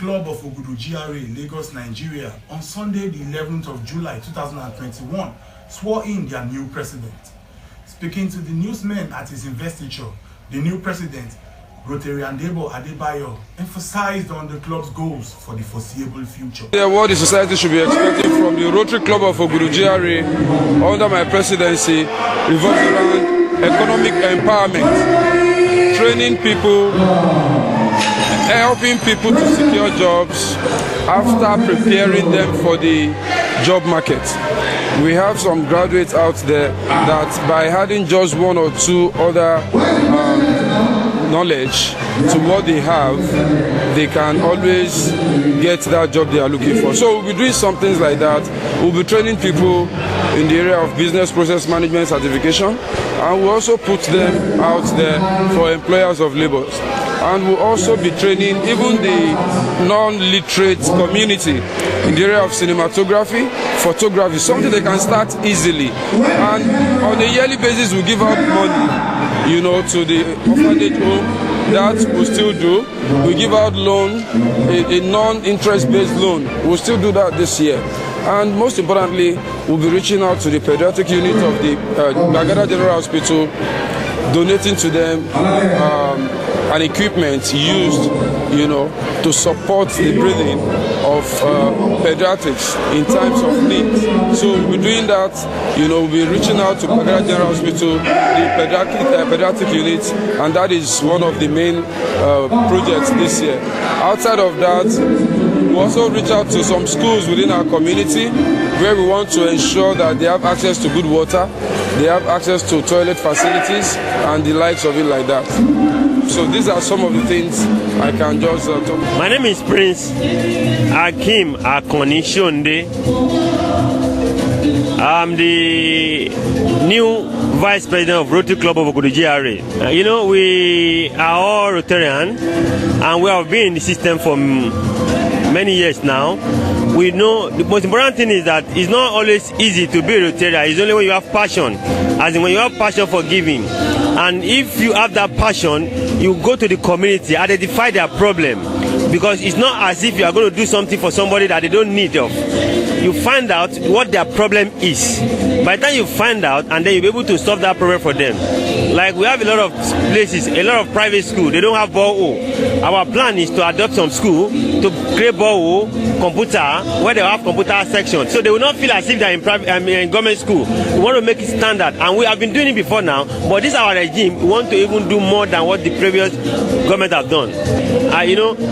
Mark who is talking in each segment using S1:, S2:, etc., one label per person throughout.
S1: Club of Ogudu, GRA, Lagos, Nigeria, on Sunday, the 11th of July 2021, swore in their new president. Speaking to the newsmen at his investiture, the new president, Rotarian Debo Adebayo, emphasized on the club's goals for the foreseeable future.
S2: What the society should be expecting from the Rotary Club of Ogudu, GRA, under my presidency, revolves around economic empowerment, training people, helping people to secure jobs after preparing them for the job market. We have some graduates out there that by adding just one or two other knowledge to what they have, they can always get that job they are looking for. So we'll be doing some things like that. We'll be training people in the area of business process management certification, and we'll also put them out there for employers of labor. And we'll also be training even the non-literate community in the area of cinematography, photography, something they can start easily. And on a yearly basis, we'll give out money, to the orphanage home. That we'll still do. We give out loan, a non-interest-based loan. We'll still do that this year. And most importantly, we'll be reaching out to the pediatric unit of the Bagada General Hospital, donating to them an equipment used, to support the breathing of pediatrics in times of need. So we'll be doing that. We'll be reaching out to Bagada General Hospital, the pediatric unit, and that is one of the main projects this year. Outside of that, we also reach out to some schools within our community where we want to ensure that they have access to good water, they have access to toilet facilities, and the likes of it like that. So these are some of the things I can just talk about.
S3: My name is Prince Akim Akoni Shonde. I'm the new Vice President of Rotary Club of Ogudu, GRA. We are all Rotarian, and we have been in the system for many years now. We know the most important thing is that it's not always easy to be a Rotarian. It's only when you have passion, as in when you have passion for giving. And if you have that passion, you go to the community, identify their problem. Because it's not as if you are going to do something for somebody that they don't need of. You find out what their problem is. By the time you find out, and then you'll be able to solve that problem for them. Like we have a lot of places, a lot of private schools, they don't have borehole. Our plan is to adopt some school to create borehole, computer, where they have computer section. So they will not feel as if they're in government school. We want to make it standard, and we have been doing it before now, but this is our regime. We want to even do more than what the previous government have done.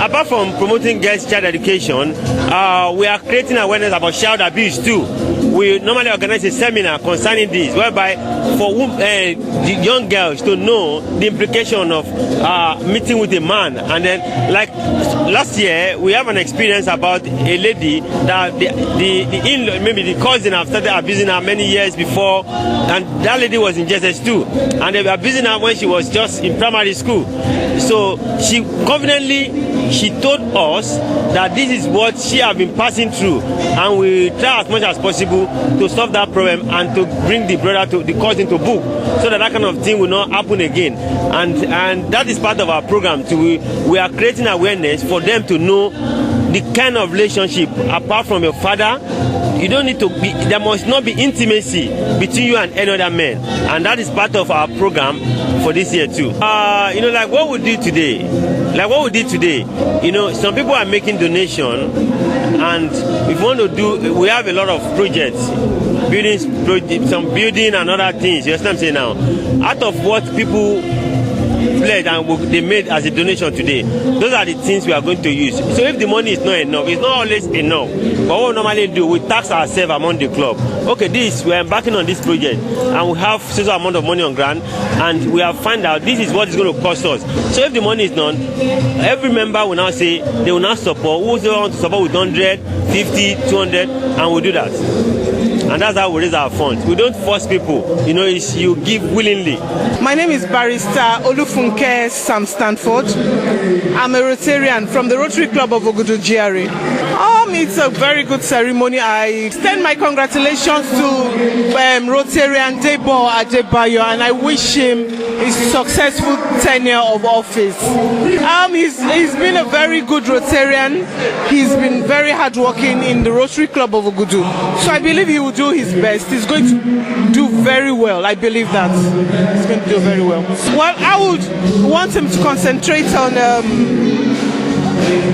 S3: Apart from promoting girls' child education, we are creating awareness about child abuse too. We normally organize a seminar concerning this, whereby for the young girls to know the implication of meeting with a man. And then, like last year, we have an experience about a lady that the in-law, maybe the cousin, have started abusing her many years before, and that lady was in JSS2, and they were abusing her when she was just in primary school. So she confidently told us that this is what she has been passing through, and we try as much as possible to solve that problem and to bring the brother the cousin to book, so that kind of thing will not happen again. And that is part of our program too. We are creating awareness for them to know the kind of relationship apart from your father. You don't need to be, there must not be intimacy between you and any other man, and that is part of our program for this year too. Like what we did today, some people are making donation, and if we want to do, we have a lot of projects, some building and other things. You understand what I'm saying now? Out of what people pledged and they made as a donation today, those are the things we are going to use. So if the money is not enough, it's not always enough. But what we normally do, we tax ourselves among the club. Okay, we are embarking on this project, and we have such amount of money on grant, and we have found out this is what it's going to cost us. So if the money is done, every member will now say they will now support. Who want to support with 100, 50, 200, and we'll do that. And that's how we raise our funds. We don't force people. It's you give willingly.
S4: My name is Barrister Olufunke Sam Stanford. I'm a Rotarian from the Rotary Club of Ogudu, GRA. It's a very good ceremony. I extend my congratulations to Rotarian Debo Adebayo, and I wish him a successful tenure of office. He's been a very good Rotarian. He's been very hardworking in the Rotary Club of Ogudu. So I believe he will do his best. He's going to do very well. I believe that. He's going to do very well. Well, I would want him to concentrate on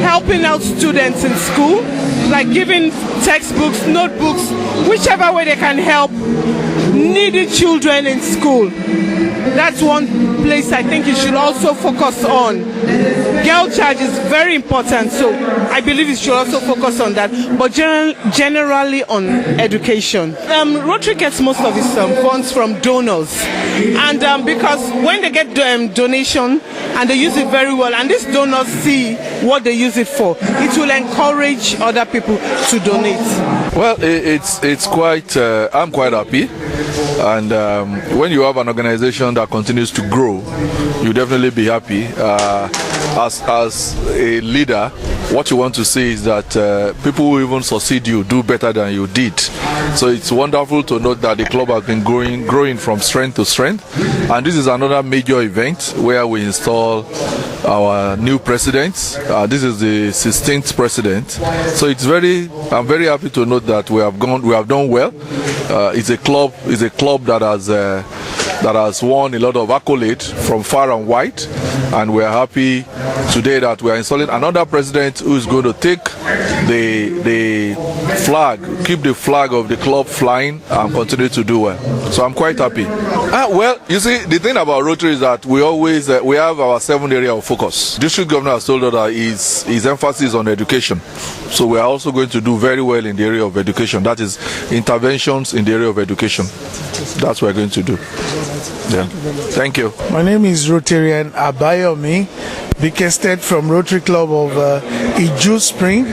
S4: helping out students in school, like giving textbooks, notebooks, whichever way they can help needy children in school. That's one place I think you should also focus on. Girl child is very important, so I believe you should also focus on that, but generally on education. Rotary gets most of its funds from donors, and because when they get donation and they use it very well, and these donors see what they use it for, it will encourage other people to donate.
S5: Well, it's quite, I'm quite happy, and when you have an organization that continues to grow, you definitely be happy. As a leader, what you want to see is that people who even succeed you do better than you did. So it's wonderful to note that the club has been growing from strength to strength, and this is another major event where we install our new president. This is the 16th president, so I'm very happy to note that we have done well. It's a club that has won a lot of accolades from far and wide, and we are happy today that we are installing another president who is going to take the flag, keep the flag of the club flying, and continue to do well. So I'm quite happy. Well, you see, the thing about Rotary is that we always we have our 7 area of focus. District governor has told us that his emphasis on education. So we are also going to do very well in the area of education. That is interventions in the area of education. That's what we're going to do. Yeah. Thank you.
S6: My name is Rotarian Adebayo, Bickersted from Rotary Club of Iju Spring.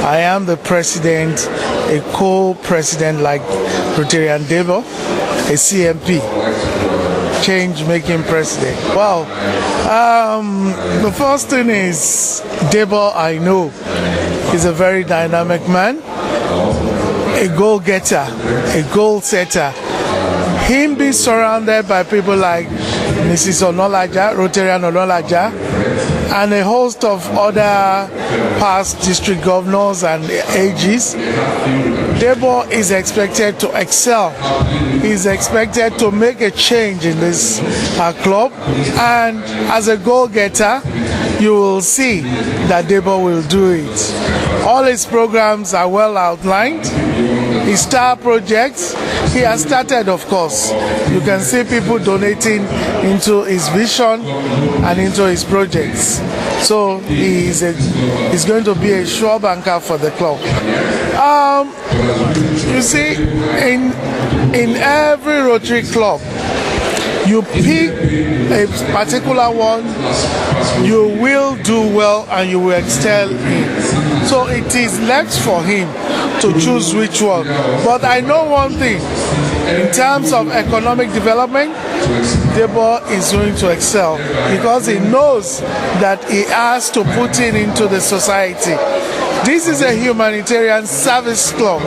S6: I am the president, a co-president like Rotarian Debo, a CMP, change-making president. Well, the first thing is Debo, I know, is a very dynamic man, a goal-getter, a goal-setter. Him being surrounded by people like Mrs. Onolaja, Rotarian Onolaja, and a host of other past district governors and AGs, Debo is expected to excel. He's expected to make a change in this club, and as a goal-getter, you will see that Debo will do it. All his programs are well outlined. His star projects, he has started, of course. You can see people donating into his vision and into his projects. So he's going to be a sure banker for the club. You see, in every Rotary club, you pick a particular one, you will do well and you will excel in. So it is left for him to choose which one. But I know one thing, in terms of economic development, Debo is going to excel because he knows that he has to put it into the society. This is a humanitarian service club,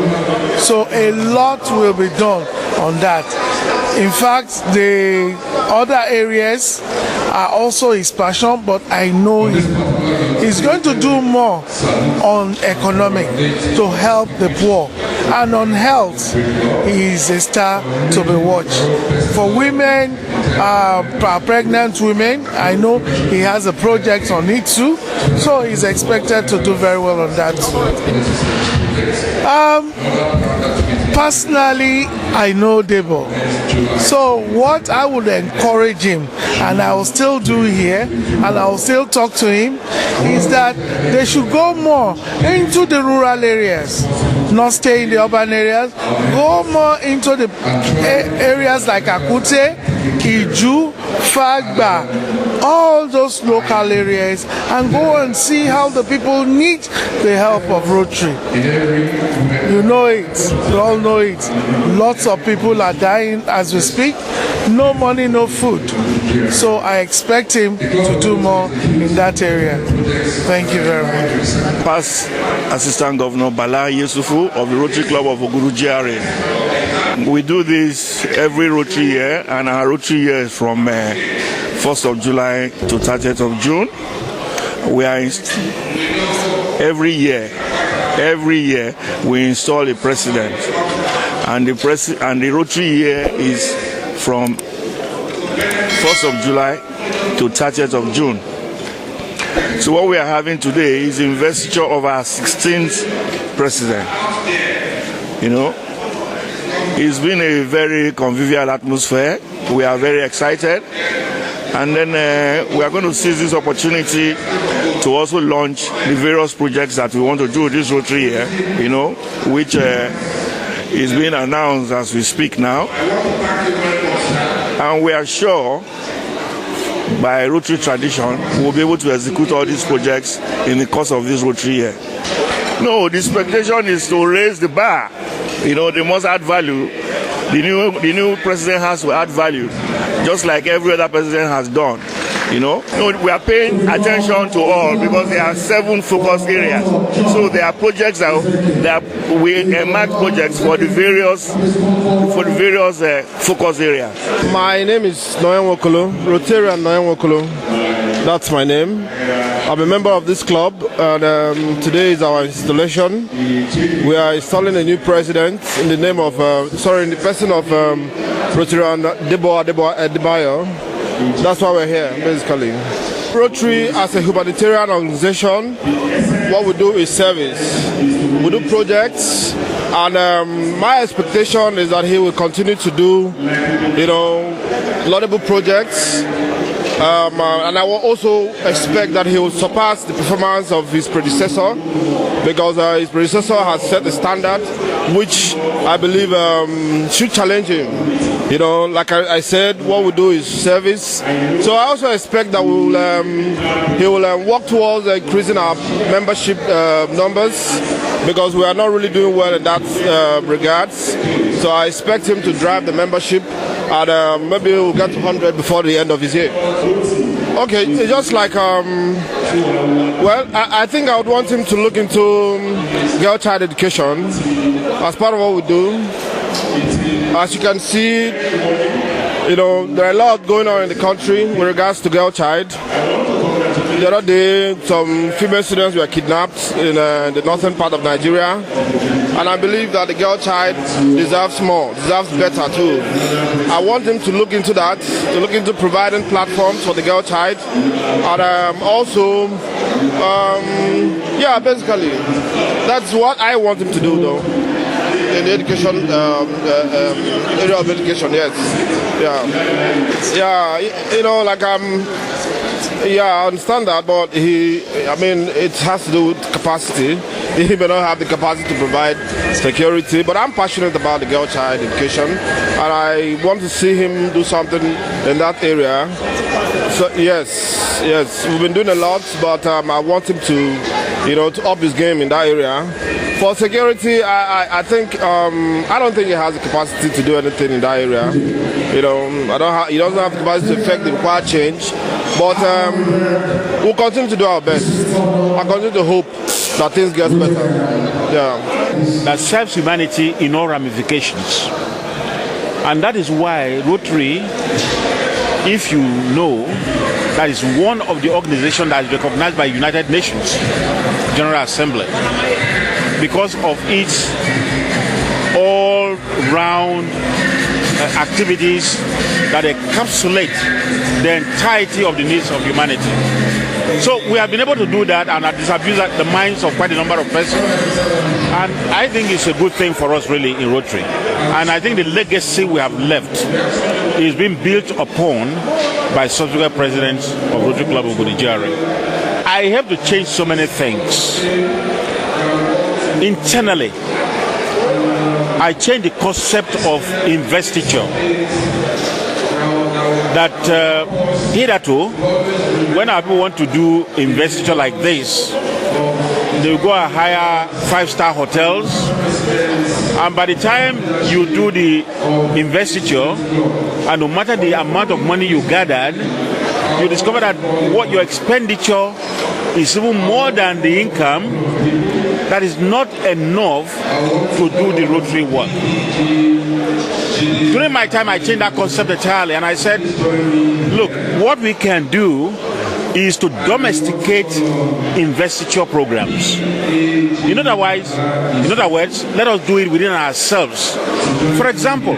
S6: so a lot will be done on that. In fact, the other areas are also his passion, but I know he's going to do more on economic to help the poor, and on health he is a star to be watched. For women, pregnant women, I know he has a project on it too, so he's expected to do very well on that too. Personally, I know Debo. So what I would encourage him, and I will still do here, and I will still talk to him, is that they should go more into the rural areas, not stay in the urban areas, go more into the areas like Akute, Iju, Fagba, all those local areas, and go and see how the people need the help of Rotary. You know it, you all know it. Lots of people are dying as we speak. no money, no food. So I expect him to do more in that area. Thank you very much.
S7: Past Assistant Governor Bala Yusufu of the Rotary Club of Ogudu GRA. We do this every Rotary year, and our Rotary year is from 1st of July to 30th of June. We are every year we install a president, and the Rotary year is from 1st of July to 30th of June. So what we are having today is the investiture of our 16th president. You know, it's been a very convivial atmosphere. We are very excited, and then we are going to seize this opportunity to also launch the various projects that we want to do this Rotary year, you know, which is being announced as we speak now. And we are sure by Rotary tradition we'll be able to execute all these projects in the course of this Rotary year. No, the expectation is to raise the bar. You know, they must add value. The new president has to add value, just like every other president has done. You know, no, we are paying attention to all because there are 7 focus areas. So there are projects we mark projects for the various focus areas.
S8: My name is Noyan Wokolo, Rotarian Noyan Wokolo. That's my name. I'm a member of this club, and today is our installation. We are installing a new president in the name of, in the person of Rotarian Debo Adebayo. That's why we're here, basically. Rotary, as a humanitarian organization, what we do is service. We do projects, and my expectation is that he will continue to do, you know, laudable projects. And I will also expect that he will surpass the performance of his predecessor, because his predecessor has set the standard which I believe should challenge him. You know, like I said, what we do is service. So I also expect that he will work towards increasing our membership numbers, because we are not really doing well in that regards. So I expect him to drive the membership, and maybe we'll get to 100 before the end of his year. Okay, it's just like, well, I think I would want him to look into girl child education as part of what we do. As you can see, you know, there are a lot going on in the country with regards to girl child. The other day, some female students were kidnapped in the northern part of Nigeria, and I believe that the girl child deserves more, deserves better too. I want him to look into that, to look into providing platforms for the girl child, and also, yeah, basically, that's what I want him to do, though. In the education area of education, yes, yeah, you know, like yeah, I understand that, but it has to do with capacity. He may not have the capacity to provide security, but I'm passionate about the girl child education, and I want to see him do something in that area. So yes, we've been doing a lot, but I want him to, you know, to up his game in that area. For security, I think I don't think he has the capacity to do anything in that area. You know, he doesn't have the capacity to effect the required change. But we'll continue to do our best. I continue to hope that things get better. Yeah.
S9: That serves humanity in all ramifications, and that is why Rotary, if you know, that is one of the organizations that is recognized by United Nations General Assembly, because of its all-round activities that encapsulate the entirety of the needs of humanity. So we have been able to do that and have disabused the minds of quite a number of persons. And I think it's a good thing for us really in Rotary. And I think the legacy we have left is being built upon by subsequent presidents of Rotary Club of Ogudu GRA. I have to change so many things. Internally, I changed the concept of investiture. That hitherto, when our people want to do investiture like this, They will go and hire 5-star hotels. And by the time you do the investiture, and no matter the amount of money you gathered, you discover that what your expenditure is even more than the income. That is not enough to do the Rotary work. During my time, I changed that concept entirely, and I said, look, what we can do is to domesticate investiture programs. In other words, let us do it within ourselves. For example,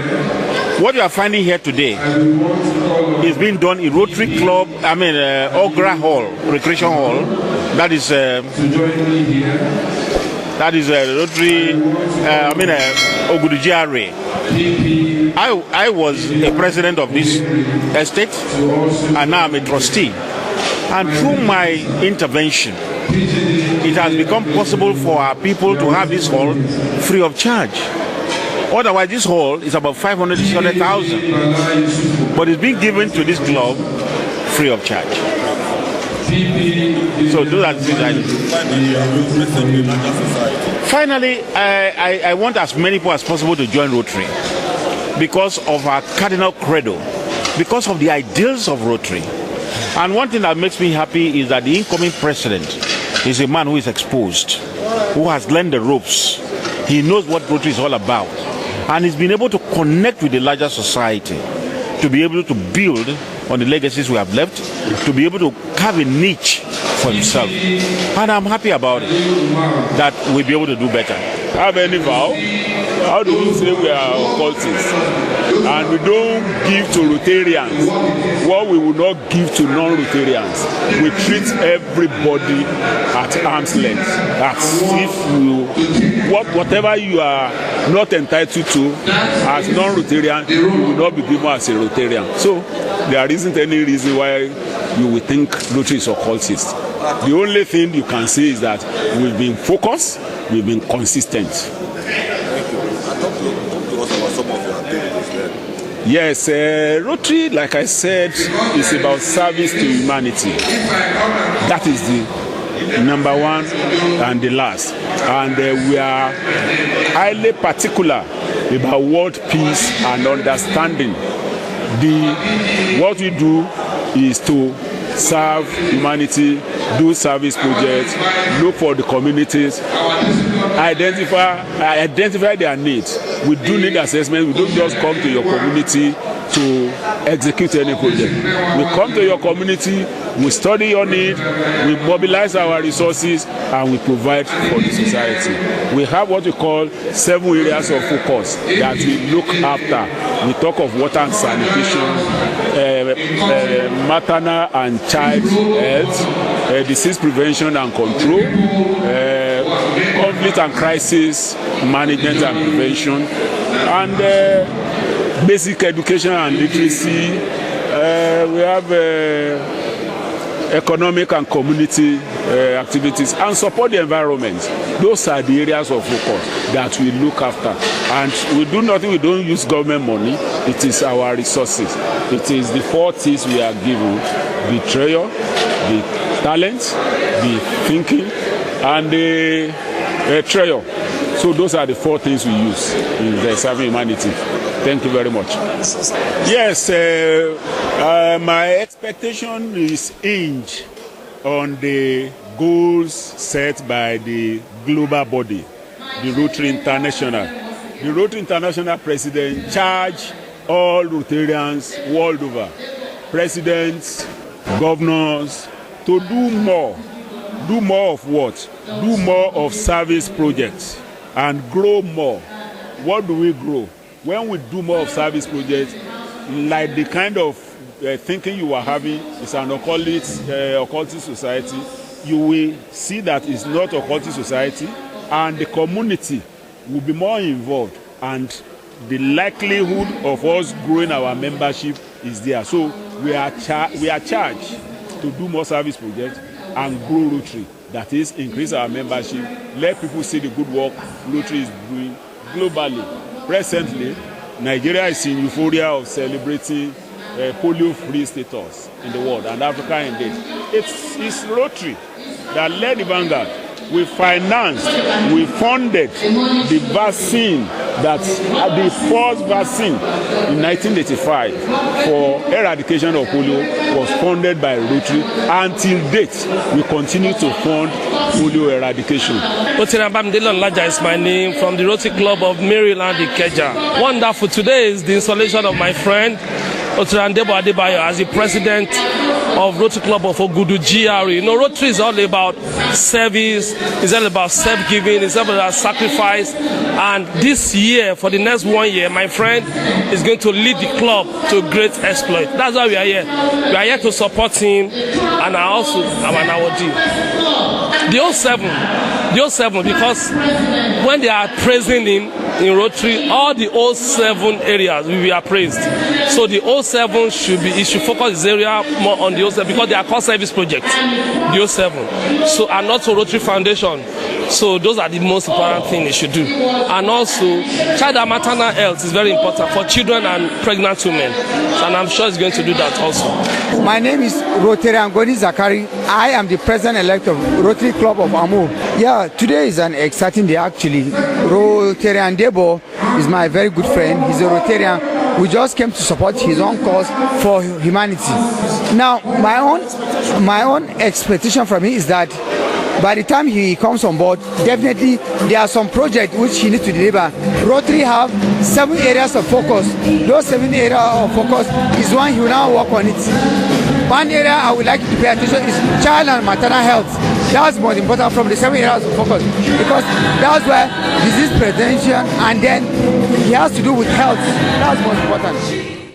S9: what you are finding here today is being done in Rotary Club, Ogra Hall, Recreation Hall. That is Rotary, Ogudu GRA. I was a president of this estate, and now I'm a trustee. And through my intervention, it has become possible for our people to have this hall free of charge. Otherwise, this hall is about 500 to 600,000, but it's being given to this club free of charge. So those are the things I do. Finally, I want as many people as possible to join Rotary because of our cardinal credo, because of the ideals of Rotary. And one thing that makes me happy is that the incoming president is a man who is exposed, who has learned the ropes. He knows what Rotary is all about, and he's been able to connect with the larger society to be able to build on the legacies we have left, to be able to carve a niche for himself. And I'm happy about it, that we'll be able to do better.
S10: Have any vow? How do we say we are occultists? And we don't give to Rotarians what we will not give to non-Rotarians. We treat everybody at arm's length. As if whatever you are not entitled to as non-Rotarian, you will not be given as a Rotarian. So there isn't any reason why you will think Rotary is occultist. The only thing you can say is that we've been focused, we've been consistent.
S11: Thank you. Talk to us about some of your activities there.
S10: Yes, Rotary, like I said, is about service to humanity. That is the number one and the last. And we are highly particular about world peace and understanding. What we do is to serve humanity, do service projects, look for the communities, identify their needs. We do need assessment. We don't just come to your community to execute any project. We come to your community, we study your need, we mobilize our resources, and we provide for the society. We have what we call 7 areas of focus that we look after. We talk of water and sanitation, maternal and child health, disease prevention and control, conflict and crisis management and prevention, and basic education and literacy. We have economic and community activities, and support the environment. Those are the areas of focus that we look after. And we do nothing, we don't use government money. It is our resources. It is the 4 things we are given: the treasure, the talent, the thinking, and the treasure. So those are the 4 things we use in serving humanity. Thank you very much. Yes, my expectation is hinged on the goals set by the global body, the Rotary International. The Rotary International president charged all Rotarians world over, presidents, governors, to do more. Do more of what? Do more of service projects and grow more. What do we grow? When we do more of service projects, like the kind of thinking you are having is an occultist society, you will see that it's not occultist society, and the community will be more involved, and the likelihood of us growing our membership is there. So we are charged to do more service projects and grow Rotary. That is, increase our membership, let people see the good work Rotary is doing globally. Presently, Nigeria is in euphoria of celebrating polio-free status in the world, and Africa indeed. It's Rotary that led the vanguard we financed, we funded the vaccine that the first vaccine in 1985 for eradication of polio was funded by Rotary. Until date, we continue to fund polio eradication.
S12: Rotarian Bamidele Laja is my name, from the Rotary Club of Maryland, Ikeja. Wonderful. Today is the installation of my friend Debo Adebayo as the president of Rotary Club of Ogudu, GRA. You know, Rotary is all about service, it's all about self-giving, it's all about sacrifice. And this year, for the next 1 year, my friend is going to lead the club to a great exploit. That's why we are here. We are here to support him, and I also am an awardee. The 07, because when they are praising him in Rotary, all the 07 areas will be appraised. So the 07 should focus his area more on the 07 because they are core service projects, the 07. So, and also Rotary Foundation. So those are the most important things they should do. And also, child and maternal health is very important for children and pregnant women. And I'm sure he's going to do that also.
S13: My name is Rotarian Zakari. I am the president-elect of Rotary Club of Amu. Yeah, today is an exciting day actually. Rotarian Debo is my very good friend. He's a Rotarian. We just came to support his own cause for humanity. Now, my own expectation from him is that by the time he comes on board, definitely there are some projects which he needs to deliver. Rotary have 7 areas of focus. Those 7 areas of focus is one he will now work on it. One area I would like you to pay attention is child and maternal health. That's most important from the 7 areas of focus because that's where disease prevention and then he has to do with health. That's most important.